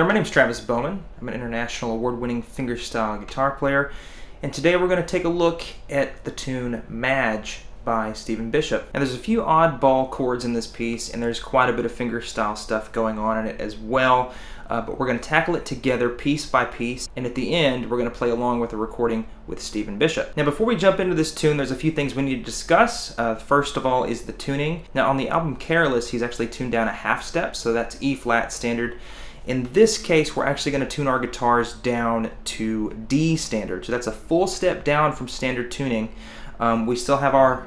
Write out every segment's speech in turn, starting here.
my name's Travis Bowman. I'm an international award-winning fingerstyle guitar player, and today we're going to take a look at the tune Madge by Stephen Bishop. Now there's a few oddball chords in this piece, and there's quite a bit of fingerstyle stuff going on in it as well, but we're going to tackle it together piece by piece, and at the end we're going to play along with a recording with Stephen Bishop. Now before we jump into this tune, there's a few things we need to discuss. First of all is the tuning. Now on the album Careless, he's actually tuned down a half step, so that's E flat standard. In this case, we're actually going to tune our guitars down to D standard, so that's a full step down from standard tuning. We still have our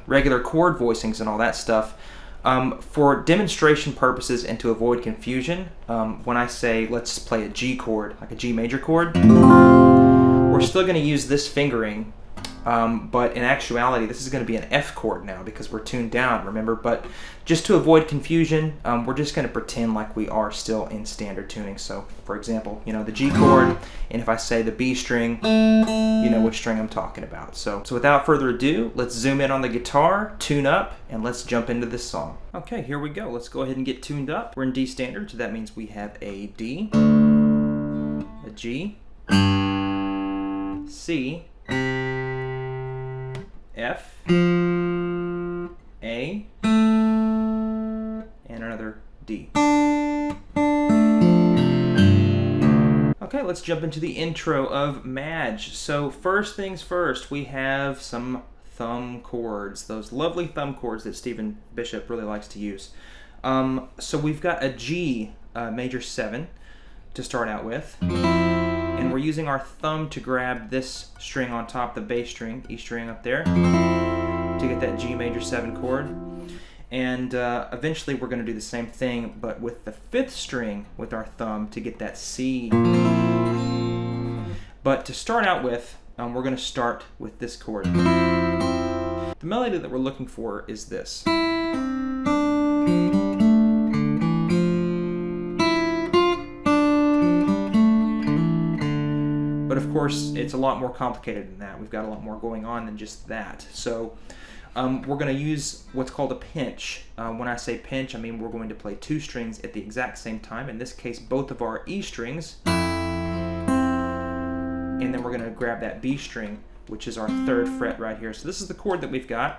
regular chord voicings and all that stuff. For demonstration purposes and to avoid confusion, when I say let's play a G chord, like a G major chord, we're still going to use this fingering, but in actuality this is going to be an F chord now because we're tuned down, remember? But just to avoid confusion, we're just going to pretend like we are still in standard tuning. So for example, the G chord, and if I say the B string, you know which string I'm talking about. So without further ado, let's zoom in on the guitar, tune up, and let's jump into this song. Okay, here we go. Let's go ahead and get tuned up. We're in D standard, so that means we have a D, a G, C, F, A, and another D. Okay, let's jump into the intro of Madge. So first things first, we have some thumb chords, those lovely thumb chords that Stephen Bishop really likes to use. So we've got a G major 7 to start out with. And we're using our thumb to grab this string on top, the bass string, E string up there, to get that G major 7 chord. And eventually we're going to do the same thing, but with the 5th string with our thumb to get that C. But to start out with, we're going to start with this chord. The melody that we're looking for is this. But of course, it's a lot more complicated than that. We've got a lot more going on than just that. So we're going to use what's called a pinch. When I say pinch, I mean we're going to play 2 strings at the exact same time. In this case, both of our E strings. And then we're going to grab that B string, which is our 3rd fret right here. So this is the chord that we've got.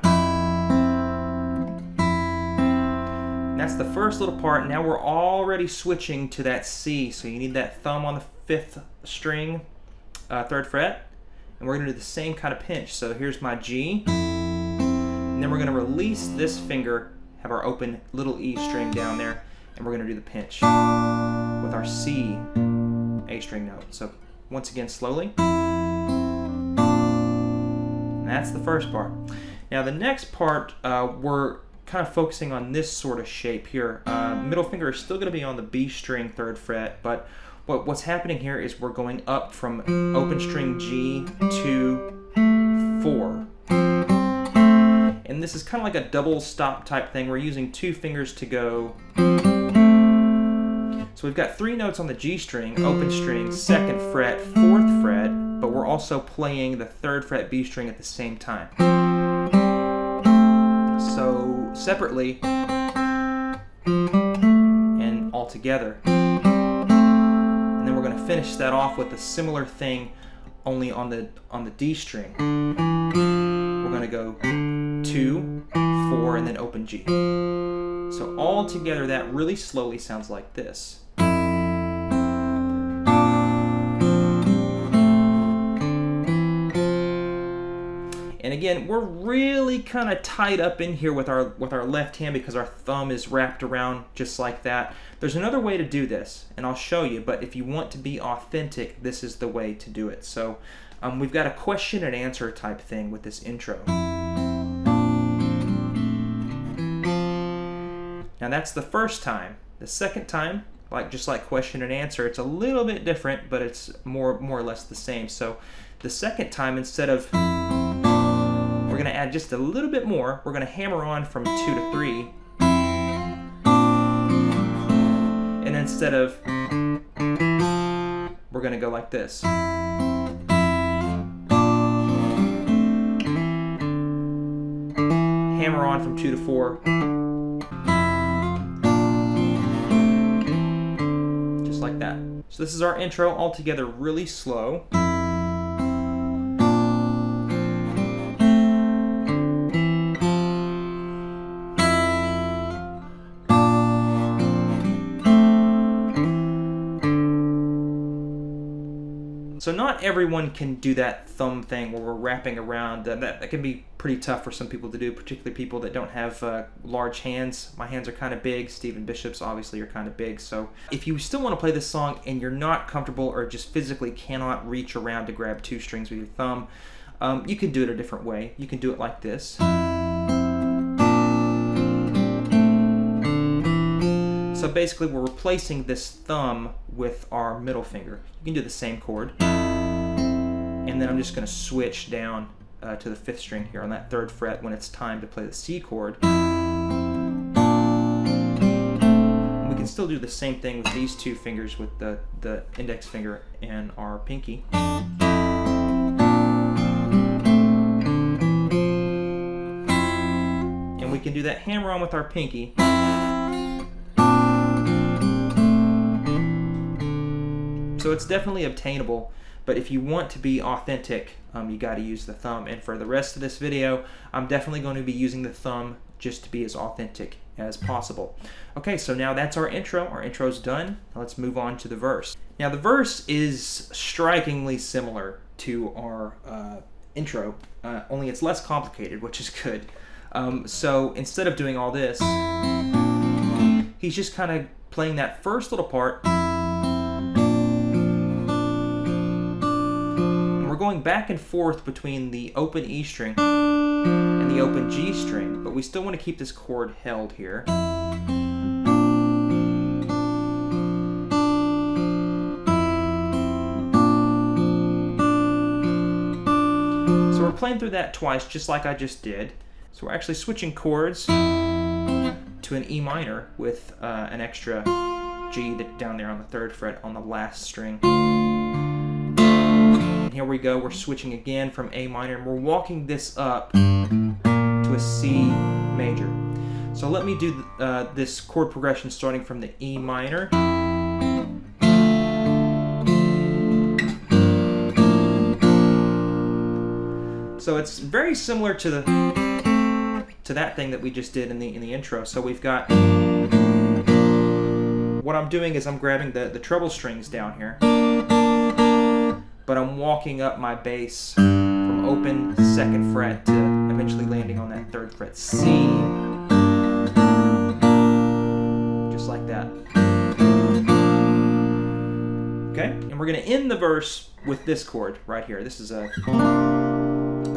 And that's the first little part. Now we're already switching to that C. So you need that thumb on the 5th string, 3rd fret, and we're going to do the same kind of pinch. So here's my G, and then we're going to release this finger, have our open little E string down there, and we're going to do the pinch with our C A string note. So once again, slowly. And that's the first part. Now the next part, we're kind of focusing on this sort of shape here. Middle finger is still going to be on the B string, 3rd fret, but what's happening here is we're going up from open string G to 4. And this is kind of like a double stop type thing. We're using 2 fingers to go. So we've got 3 notes on the G string, open string, 2nd fret, 4th fret, but we're also playing the 3rd fret B string at the same time. So separately and all together. And then we're going to finish that off with a similar thing, only on the D string. We're going to go 2, 4, and then open G. So all together, that really slowly sounds like this. And again, we're really kind of tied up in here with our left hand because our thumb is wrapped around just like that. There's another way to do this, and I'll show you, but if you want to be authentic, this is the way to do it. So we've got a question and answer type thing with this intro. Now that's the first time. The second time, just like question and answer, it's a little bit different, but it's more or less the same. So the second time, instead of, we're going to add just a little bit more. We're going to hammer on from 2 to 3. And instead of, we're going to go like this. Hammer on from 2 to 4. like that. So this is our intro all together really slow. So not everyone can do that thumb thing where we're wrapping around. That can be pretty tough for some people to do, particularly people that don't have large hands. My hands are kind of big. Stephen Bishop's obviously are kind of big. So if you still want to play this song and you're not comfortable or just physically cannot reach around to grab 2 strings with your thumb, you can do it a different way. You can do it like this. So basically we're replacing this thumb with our middle finger. You can do the same chord. And then I'm just going to switch down to the 5th string here on that 3rd fret when it's time to play the C chord. And we can still do the same thing with these 2 fingers, with the index finger and our pinky. And we can do that hammer on with our pinky. So it's definitely obtainable, but if you want to be authentic, you got to use the thumb. And for the rest of this video, I'm definitely going to be using the thumb just to be as authentic as possible. Okay, so now that's our intro. Our intro's done. Now let's move on to the verse. Now the verse is strikingly similar to our intro, only it's less complicated, which is good. So instead of doing all this, he's just kind of playing that first little part. We're going back and forth between the open E string and the open G string, but we still want to keep this chord held here. So we're playing through that twice, just like I just did. So we're actually switching chords to an E minor with an extra G down there on the 3rd fret on the last string. Here we go, we're switching again from A minor, and we're walking this up to a C major. So let me do this chord progression starting from the E minor. So it's very similar to that thing that we just did in the intro. So we've got, what I'm doing is I'm grabbing the treble strings down here, but I'm walking up my bass from open 2nd fret to eventually landing on that 3rd fret C. Just like that. Okay, and we're going to end the verse with this chord right here. This is a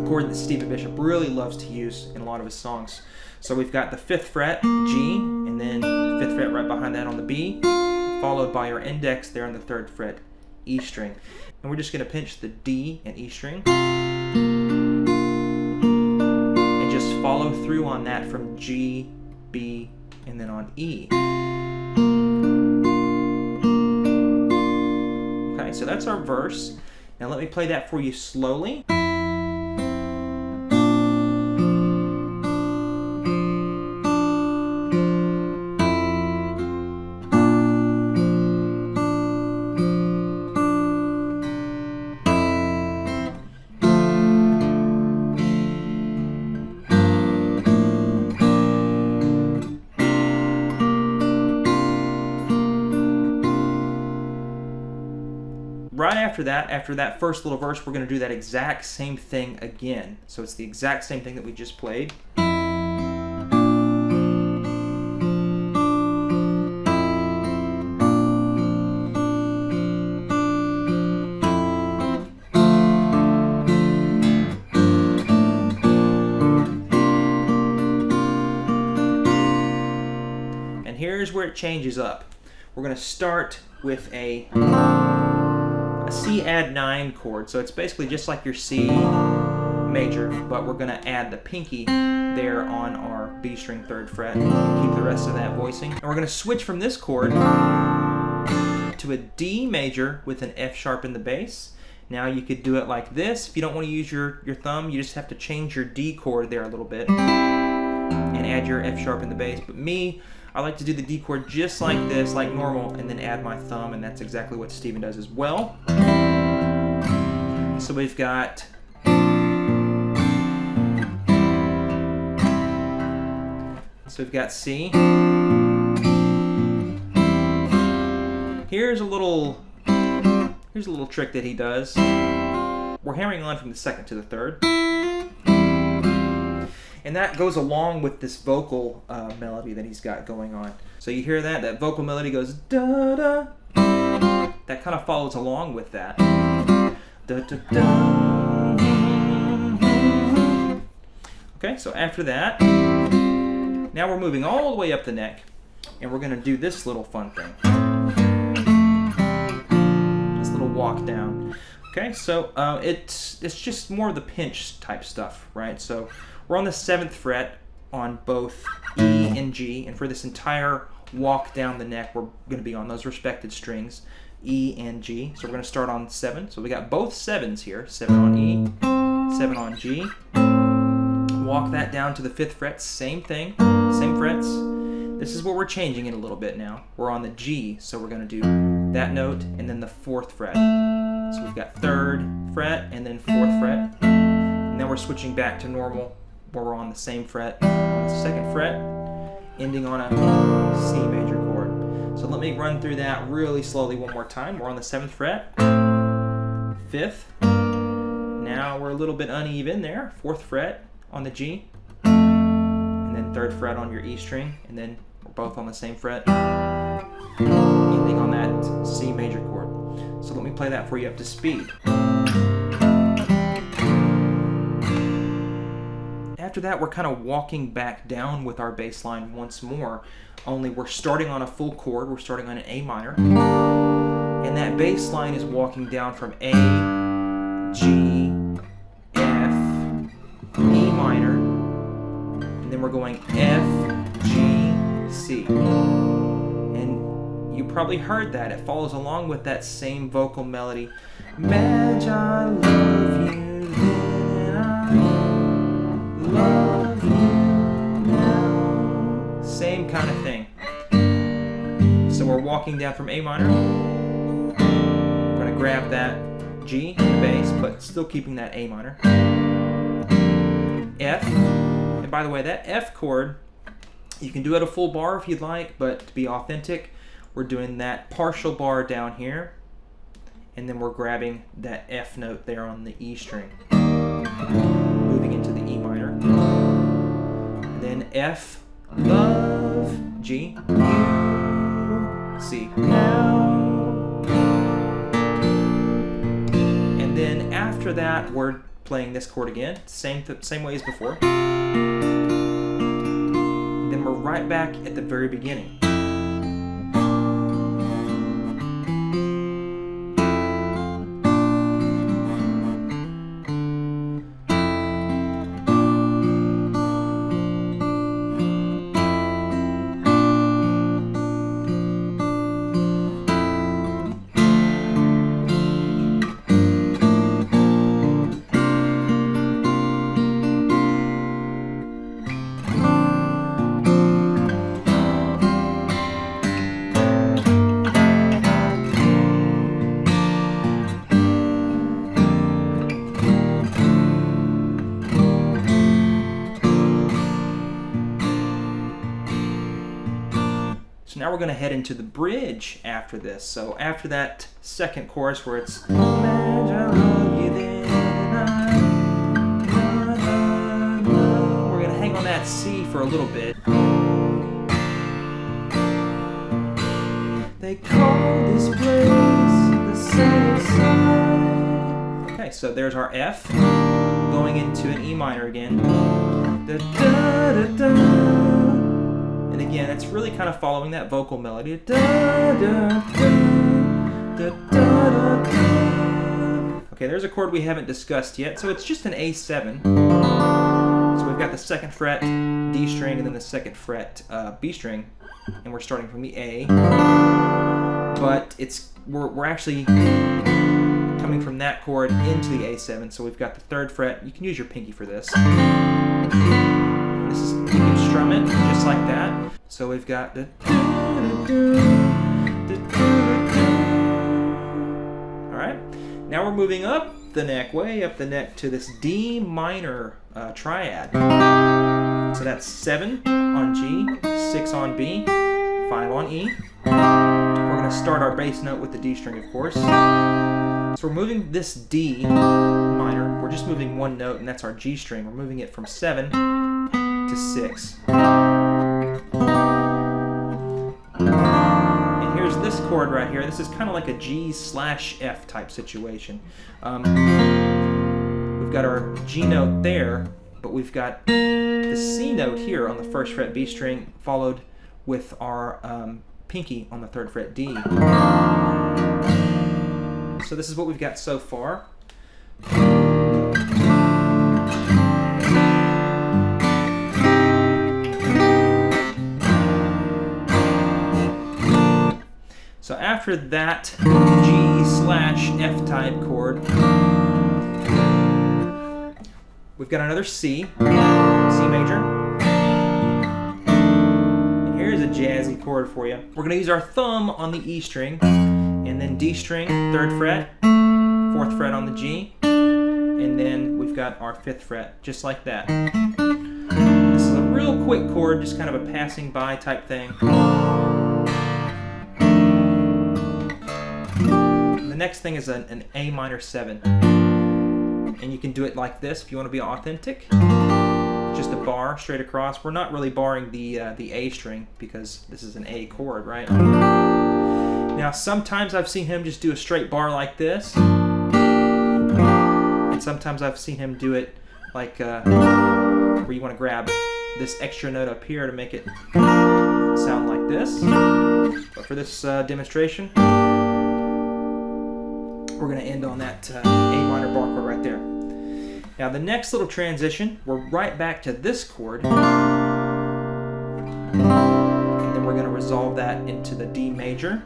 chord that Stephen Bishop really loves to use in a lot of his songs. So we've got the 5th fret, G, and then the 5th fret right behind that on the B, followed by our index there on the 3rd fret, E string. And we're just going to pinch the D and E string and just follow through on that from G, B, and then on E. Okay, so that's our verse. Now let me play that for you slowly. Right after that first little verse, we're going to do that exact same thing again. So it's the exact same thing that we just played. And here's where it changes up. We're going to start with a C add 9 chord. So it's basically just like your C major, but we're going to add the pinky there on our B string 3rd fret. Keep the rest of that voicing. And we're going to switch from this chord to a D major with an F sharp in the bass. Now you could do it like this. If you don't want to use your thumb, you just have to change your D chord there a little bit and add your F sharp in the bass. But me, I like to do the D chord just like this, like normal, and then add my thumb, and that's exactly what Steven does as well. So we've got C. Here's a little trick that he does. We're hammering on from the second to the third. And that goes along with this vocal melody that he's got going on. So you hear that? That vocal melody goes da-da. That kind of follows along with that. Da-da-da. Okay, so after that, now we're moving all the way up the neck, and we're going to do this little fun thing. This little walk down. Okay, so it's just more of the pinch type stuff, right? So we're on the 7th fret on both E and G, and for this entire walk down the neck, we're going to be on those respected strings, E and G. So we're going to start on 7. So we got both 7s here, 7 on E, 7 on G. Walk that down to the 5th fret, same thing, same frets. This is where we're changing it a little bit now. We're on the G, so we're going to do that note and then the 4th fret. So we've got 3rd fret and then 4th fret. And then we're switching back to normal, where we're on the same fret, on the 2nd fret, ending on a C major chord. So let me run through that really slowly one more time. We're on the 7th fret, 5th. Now we're a little bit uneven there. 4th fret on the G, and then 3rd fret on your E string, and then we're both on the same fret, ending on that C major chord. So let me play that for you up to speed. After that, we're kind of walking back down with our bass line once more, only we're starting on a full chord. We're starting on an A minor, and that bass line is walking down from A, G, F, E minor, and then we're going F, G, C. And you probably heard that. It follows along with that same vocal melody. Madge, I love you, then I love you now. Same kind of thing. So we're walking down from A minor. We're going to grab that G in the bass, but still keeping that A minor. F, and by the way, that F chord, you can do it a full bar if you'd like, but to be authentic, we're doing that partial bar down here, and then we're grabbing that F note there on the E string, moving into the E minor, and then F, love, G, U, C, now, and then after that, we're playing this chord again, same way as before. Then we're right back at the very beginning. Now we're going to head into the bridge after this. So after that second chorus where it's Madge, I love you then and we're going to hang on that C for a little bit. They call this place the seaside. Okay, so there's our F going into an E minor again. Da, da, da, da. And again, it's really kind of following that vocal melody. Da, da, da, da, da, da, da. Okay, there's a chord we haven't discussed yet, so it's just an A7. So we've got the 2nd fret D string and then the 2nd fret B string, and we're starting from the A. But we're actually coming from that chord into the A7, so we've got the 3rd fret. You can use your pinky for this. You can strum it just like that. So we've got the. All right. Now we're moving up the neck, way up the neck, to this D minor triad. So that's 7 on G, 6 on B, 5 on E. We're going to start our bass note with the D string, of course. So we're moving this D minor. We're just moving one note, and that's our G string. We're moving it from 7 to 6. And here's this chord right here. This is kind of like a G/F type situation. We've got our G note there, but we've got the C note here on the 1st fret B string, followed with our pinky on the 3rd fret D. So this is what we've got so far. So after that G/F type chord, we've got another C major. And here's a jazzy chord for you. We're going to use our thumb on the E string, and then D string, 3rd fret, 4th fret on the G, and then we've got our 5th fret, just like that. This is a real quick chord, just kind of a passing by type thing. The next thing is an A minor 7. And you can do it like this if you want to be authentic. Just a bar straight across. We're not really barring the A string because this is an A chord, right? Now sometimes I've seen him just do a straight bar like this. And sometimes I've seen him do it like where you want to grab this extra note up here to make it sound like this. But for this demonstration, we're going to end on that A minor bar chord right there. Now the next little transition, we're right back to this chord, and then we're going to resolve that into the D major.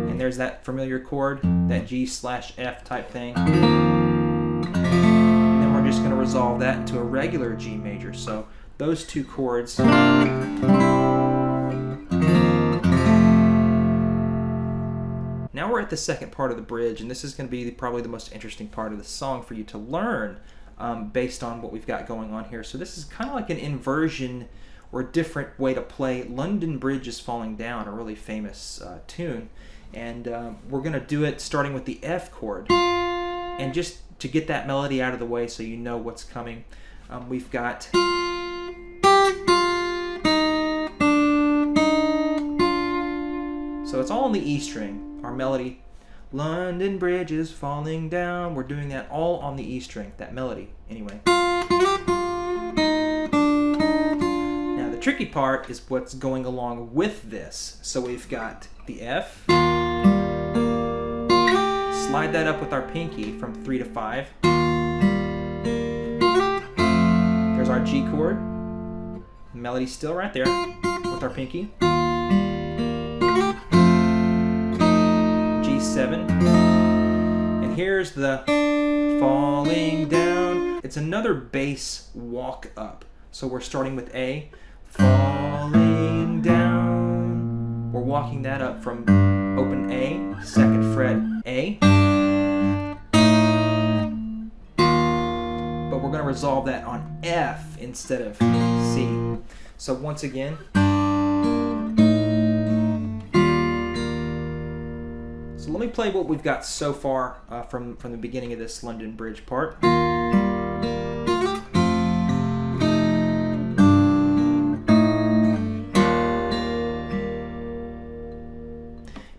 And there's that familiar chord, that G/F type thing. And then we're just going to resolve that into a regular G major. So those two chords. Now we're at the second part of the bridge, and this is going to be probably the most interesting part of the song for you to learn based on what we've got going on here. So this is kind of like an inversion or a different way to play London Bridge is Falling Down, a really famous tune. And we're going to do it starting with the F chord. And just to get that melody out of the way so you know what's coming, we've got... So it's all on the E string. Our melody, London Bridge is falling down. We're doing that all on the E string, that melody, anyway. Now the tricky part is what's going along with this. So we've got the F. Slide that up with our pinky from 3 to 5. There's our G chord. The melody's still right there with our pinky. G7, and here's the falling down. It's another bass walk up. So we're starting with A, falling down. We're walking that up from open A, 2nd fret A. But we're going to resolve that on F instead of C. So once again, so let me play what we've got so far from the beginning of this London Bridge part.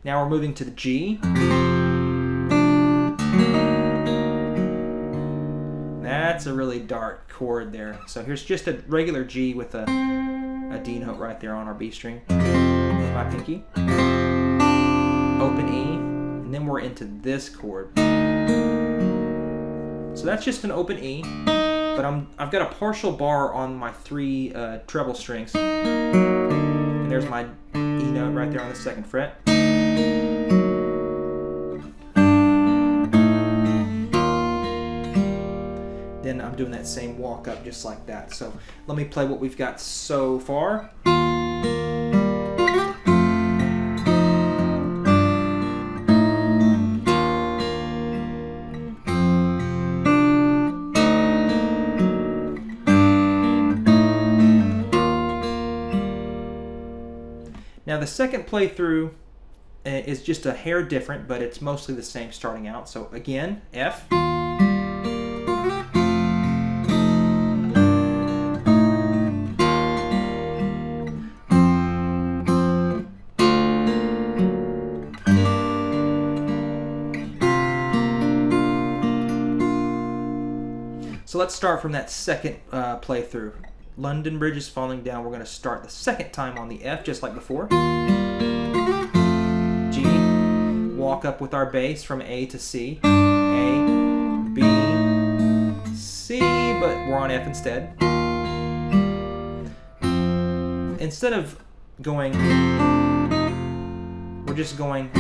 Now we're moving to the G. That's a really dark chord there. So here's just a regular G with a D note right there on our B string. My pinky. Open E. And then we're into this chord. So that's just an open E, but I've got a partial bar on my 3 treble strings. And there's my E note right there on the 2nd fret. then I'm doing that same walk up just like that. So let me play what we've got so far. Now the second playthrough is just a hair different, but it's mostly the same starting out. So again, F. So let's start from that second playthrough. London Bridge is falling down. We're going to start the second time on the F, just like before. G. Walk up with our bass from A to C. A, B, C, but we're on F instead. Instead of going, we're just going.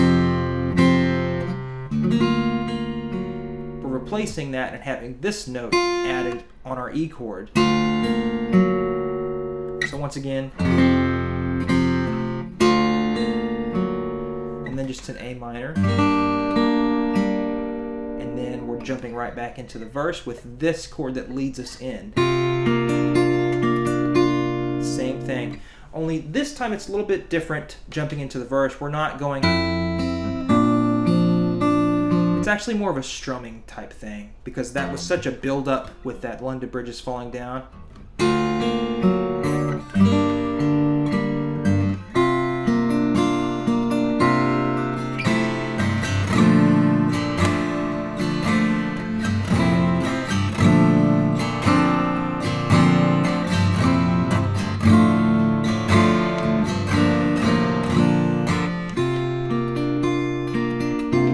We're replacing that and having this note added on our E chord. So once again, and then just an A minor, and then we're jumping right back into the verse with this chord that leads us in. Same thing, only this time it's a little bit different jumping into the verse. We're not going, it's actually more of a strumming type thing, because that was such a build up with that London Bridge is falling down.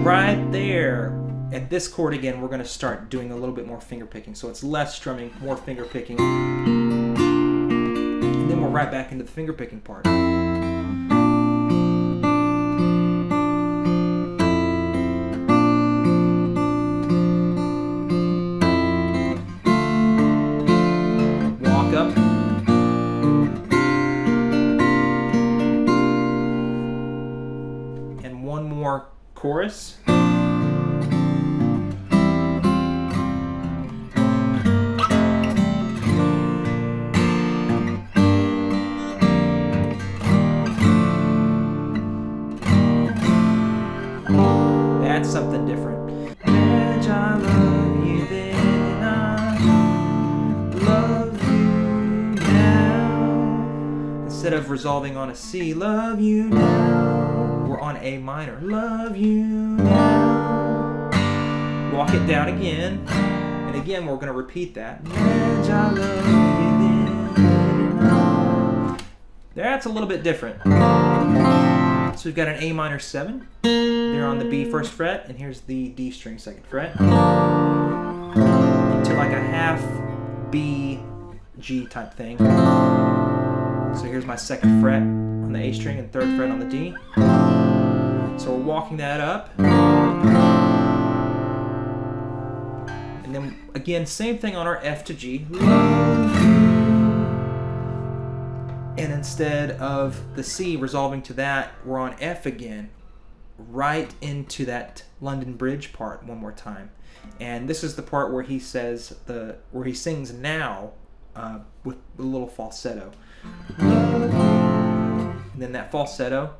Right there, at this chord again, we're going to start doing a little bit more finger picking. So it's less strumming, more finger picking. And then we're right back into the finger picking part. Walk up. And one more chorus. That's something different. Madge, I love you then, I love you now. Instead of resolving on a C, love you now, we're on A minor. Love you now. Walk it down again, and again we're going to repeat that. Madge, I love you then. That's a little bit different. So we've got an A minor 7 there on the B first fret, and here's the D string second fret, into like a half B G type thing. So here's my second fret on the A string and third fret on the D. So we're walking that up. And then again, same thing on our F to G. And instead of the C resolving to that, we're on F again, right into that London Bridge part one more time. And this is the part where he says where he sings now with a little falsetto. And then that falsetto.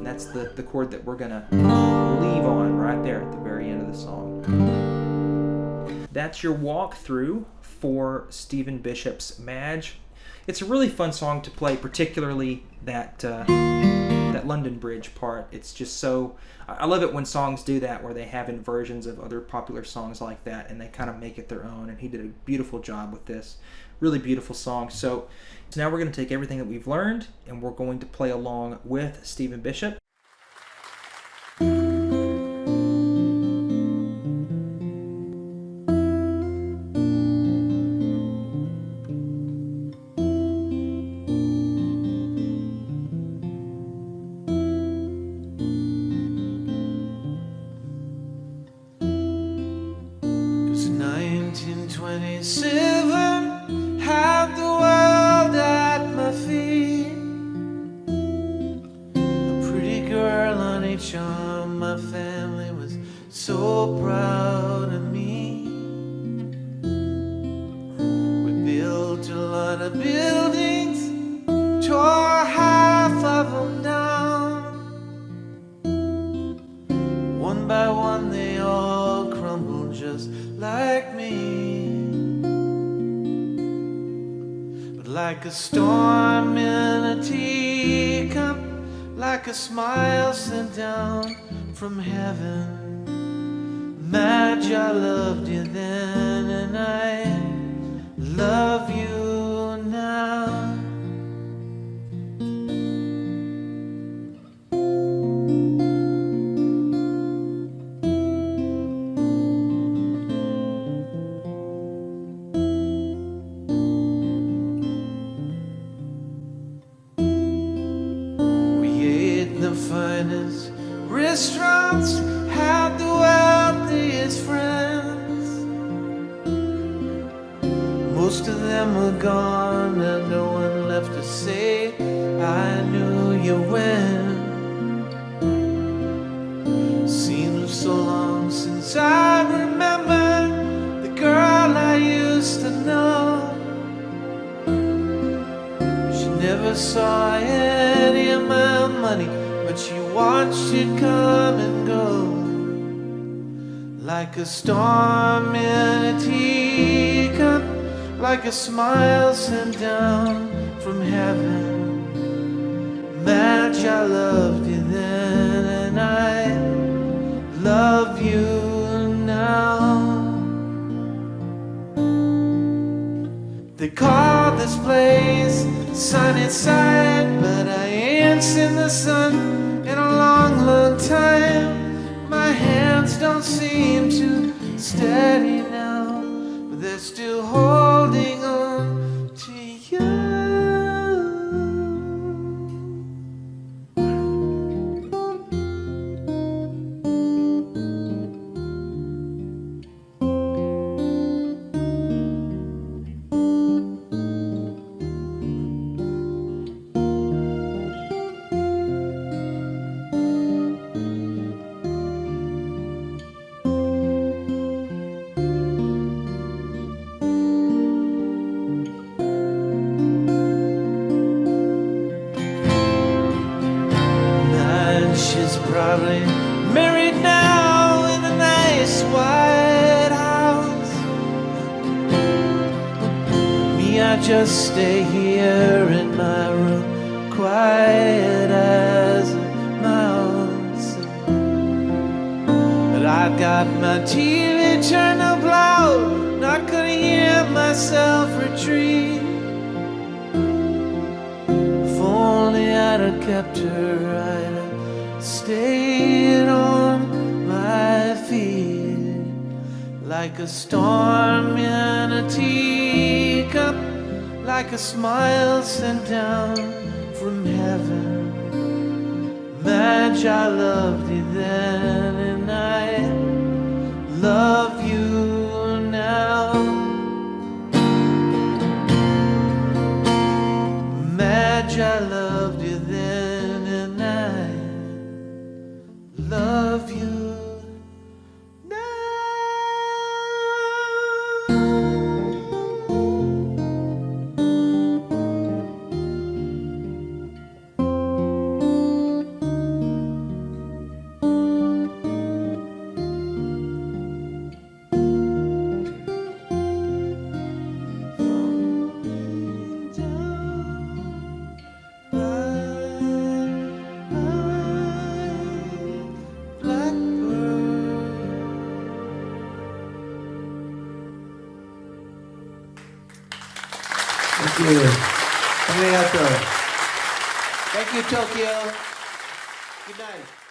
That's the chord that we're gonna leave on right there at the very end of the song. That's your walkthrough for Stephen Bishop's Madge. It's a really fun song to play, particularly that that London Bridge part. It's just so, I love it when songs do that, where they have inversions of other popular songs like that, and they kind of make it their own, and he did a beautiful job with this. Really beautiful song. So now we're going to take everything that we've learned, and we're going to play along with Stephen Bishop. My family was so proud of me. We built a lot of buildings, tore half of them down. One by one they all crumbled just like me. But like a storm in a teacup, like a smile sent down from heaven. Madge, I loved you then, and I love you now. We ate the finest restaurants, had the wealthiest friends. Most of them were gone and no one left to say I knew you when. Seems so long since I remember the girl I used to know. She never saw any of my money, but she watched it come and go. Like a storm in a teacup, like a smile sent down from heaven. Madge, I loved you then, and I love you now. They call this place Sunnyside, but I ain't seen the sun in a long, long time. My hands don't seem too steady now, but they're still holding on to you. She's probably married now in a nice white house. Me, I just stay here in my room, quiet as a mouse. But I got my TV turned up loud, not gonna hear myself retreat. If only I'd have kept her right, stayed on my feet. Like a storm in a teacup, like a smile sent down from heaven. Madge, I loved you then, and I love you now. Madge, I loved you then, and I love you now. Thank you. Arigato. Thank you, Tokyo. Good night.